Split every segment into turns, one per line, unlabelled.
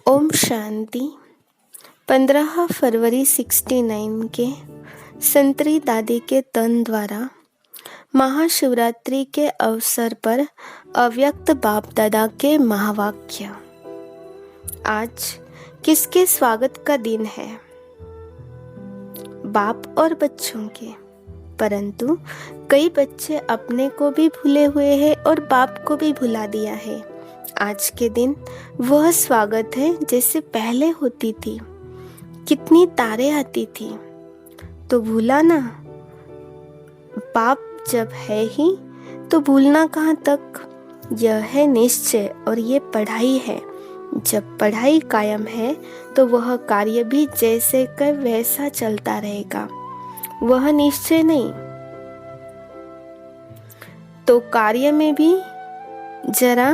ओम शांति। 15 फरवरी 69 के संतरी दादी के तन द्वारा महाशिवरात्रि के अवसर पर अव्यक्त बाप दादा के महावाक्य। आज किसके स्वागत का दिन है? बाप और बच्चों के। परंतु कई बच्चे अपने को भी भूले हुए हैं और बाप को भी भुला दिया है। आज के दिन वह स्वागत है जैसे पहले होती थी। कितनी तारे आती थी, तो भूला ना। बाप जब है ही तो भूलना कहाँ तक। यह है निश्चय और ये पढ़ाई है। जब पढ़ाई कायम है तो वह कार्य भी जैसे का वैसा चलता रहेगा। वह निश्चय नहीं तो कार्य में भी जरा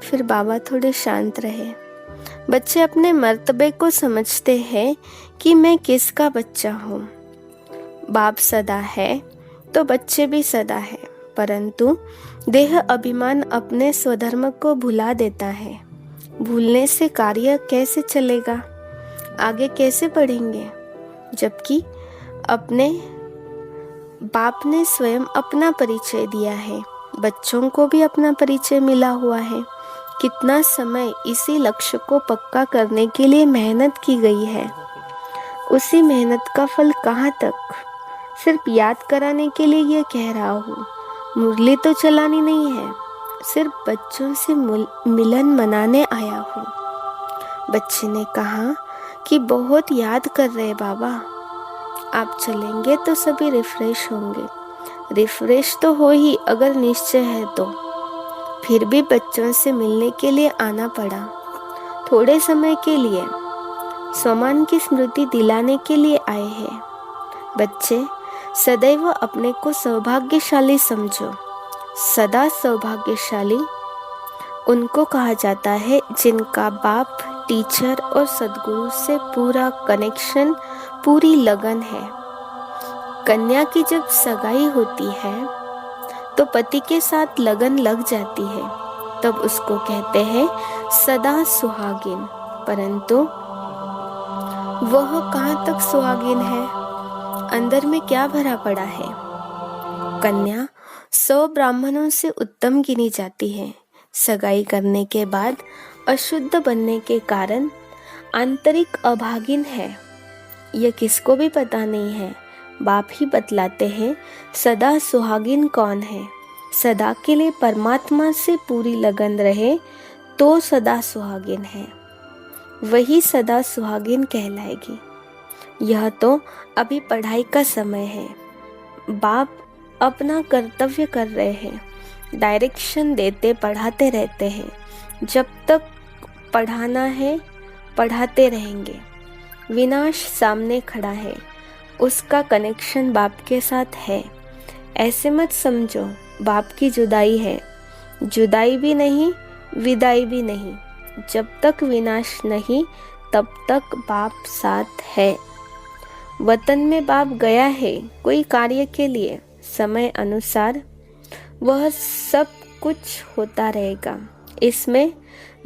फिर बाबा थोड़े शांत रहे। बच्चे अपने मर्तबे को समझते हैं कि मैं किसका बच्चा हूँ। बाप सदा है तो बच्चे भी सदा है, परंतु देह अभिमान अपने स्वधर्म को भुला देता है। भूलने से कार्य कैसे चलेगा, आगे कैसे बढ़ेंगे? जबकि अपने बाप ने स्वयं अपना परिचय दिया है, बच्चों को भी अपना परिचय मिला हुआ है। कितना समय इसी लक्ष्य को पक्का करने के लिए मेहनत की गई है। उसी मेहनत का फल कहाँ तक? सिर्फ याद कराने के लिए ये कह रहा हूँ। मुरली तो चलानी नहीं है, सिर्फ बच्चों से मिलन मनाने आया हूँ। बच्चे ने कहा कि बहुत याद कर रहे बाबा। आप चलेंगे तो सभी रिफ्रेश होंगे। रिफ्रेश तो हो ही अगर निश्चय है तो। फिर भी बच्चों से मिलने के लिए आना पड़ा। थोड़े समय के लिए स्वमान की स्मृति दिलाने के लिए आए हैं। बच्चे सदैव अपने को सौभाग्यशाली समझो। सदा सौभाग्यशाली उनको कहा जाता है जिनका बाप, टीचर और सद्गुरु से पूरा कनेक्शन, पूरी लगन है। कन्या की जब सगाई होती है तो पति के साथ लगन लग जाती है, तब उसको कहते हैं सदा सुहागिन। परंतु वह कहाँ तक सुहागिन है? अंदर में क्या भरा पड़ा है? कन्या 100 ब्राह्मणों से उत्तम गिनी जाती है। सगाई करने के बाद अशुद्ध बनने के कारण आंतरिक अभागिन है। यह किसको भी पता नहीं है। बाप ही बतलाते हैं सदा सुहागिन कौन है। सदा के लिए परमात्मा से पूरी लगन रहे तो सदा सुहागिन है। वही सदा सुहागिन कहलाएगी। यह तो अभी पढ़ाई का समय है। बाप अपना कर्तव्य कर रहे हैं, डायरेक्शन देते पढ़ाते रहते हैं। जब तक पढ़ाना है पढ़ाते रहेंगे। विनाश सामने खड़ा है, उसका कनेक्शन बाप के साथ है। ऐसे मत समझो बाप की जुदाई है। जुदाई भी नहीं, विदाई भी नहीं। जब तक विनाश नहीं तब तक बाप साथ है। वतन में बाप गया है कोई कार्य के लिए, समय अनुसार वह सब कुछ होता रहेगा। इसमें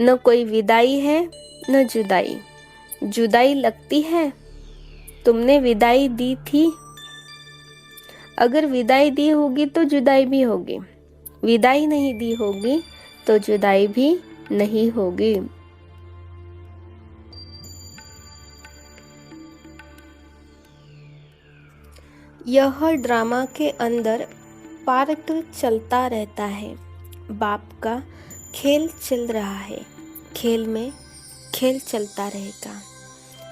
न कोई विदाई है न जुदाई। जुदाई लगती है, तुमने विदाई दी थी। अगर विदाई दी होगी तो जुदाई भी होगी। विदाई नहीं दी होगी तो जुदाई भी नहीं होगी। यह ड्रामा के अंदर पार्ट चलता रहता है। बाप का खेल चल रहा है। खेल में खेल चलता रहेगा।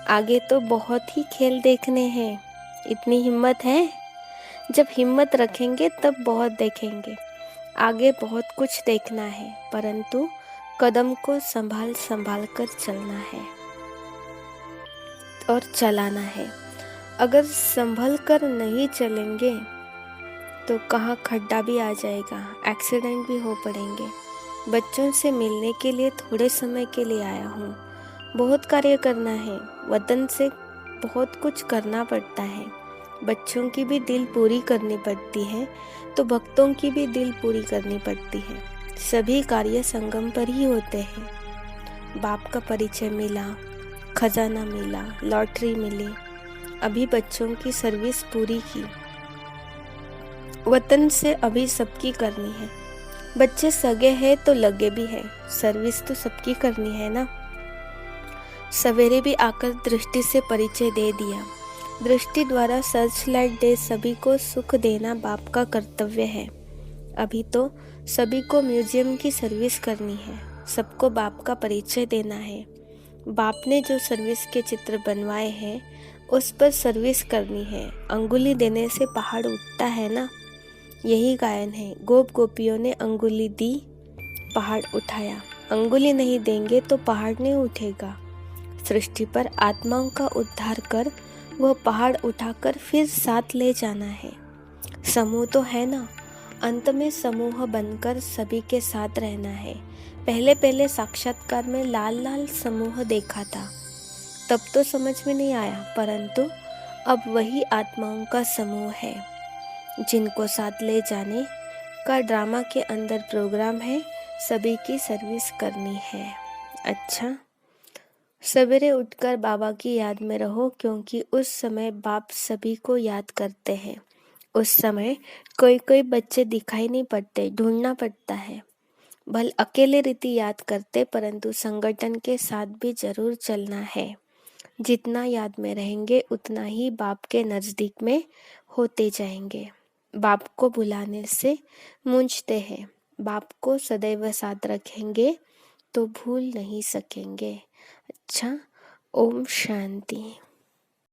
आगे तो बहुत ही खेल देखने हैं। इतनी हिम्मत है? जब हिम्मत रखेंगे तब बहुत देखेंगे। आगे बहुत कुछ देखना है, परंतु कदम को संभाल संभाल कर चलना है और चलाना है। अगर संभल कर नहीं चलेंगे तो कहाँ खड्डा भी आ जाएगा, एक्सीडेंट भी हो पड़ेंगे। बच्चों से मिलने के लिए थोड़े समय के लिए आया हूँ। बहुत कार्य करना है। वतन से बहुत कुछ करना पड़ता है। बच्चों की भी दिल पूरी करनी पड़ती है तो भक्तों की भी दिल पूरी करनी पड़ती है। सभी कार्य संगम पर ही होते हैं। बाप का परिचय मिला, खजाना मिला, लॉटरी मिली, अभी बच्चों की सर्विस पूरी की, वतन से अभी सबकी करनी है। बच्चे सगे हैं तो लगे भी हैं, सर्विस तो सबकी करनी है ना। सवेरे भी आकर दृष्टि से परिचय दे दिया। दृष्टि द्वारा सर्च लाइट दे सभी को सुख देना बाप का कर्तव्य है। अभी तो सभी को म्यूजियम की सर्विस करनी है, सबको बाप का परिचय देना है। बाप ने जो सर्विस के चित्र बनवाए हैं उस पर सर्विस करनी है। अंगुली देने से पहाड़ उठता है ना, यही गायन है। गोप गोपियों ने अंगुली दी, पहाड़ उठाया। अंगुली नहीं देंगे तो पहाड़ नहीं उठेगा। सृष्टि पर आत्माओं का उद्धार कर वह पहाड़ उठाकर फिर साथ ले जाना है। समूह तो है ना, अंत में समूह बनकर सभी के साथ रहना है। पहले पहले साक्षात्कार में लाल लाल समूह देखा था, तब तो समझ में नहीं आया, परंतु अब वही आत्माओं का समूह है जिनको साथ ले जाने का ड्रामा के अंदर प्रोग्राम है। सभी की सर्विस करनी है। अच्छा, सवेरे उठकर बाबा की याद में रहो, क्योंकि उस समय बाप सभी को याद करते हैं। उस समय कोई कोई बच्चे दिखाई नहीं पड़ते, ढूंढना पड़ता है। भले अकेले रीति याद करते, परंतु संगठन के साथ भी जरूर चलना है। जितना याद में रहेंगे उतना ही बाप के नज़दीक में होते जाएंगे। बाप को बुलाने से मूंझते हैं, बाप को सदैव साथ रखेंगे तो भूल नहीं सकेंगे। अच्छा, ओम शांति।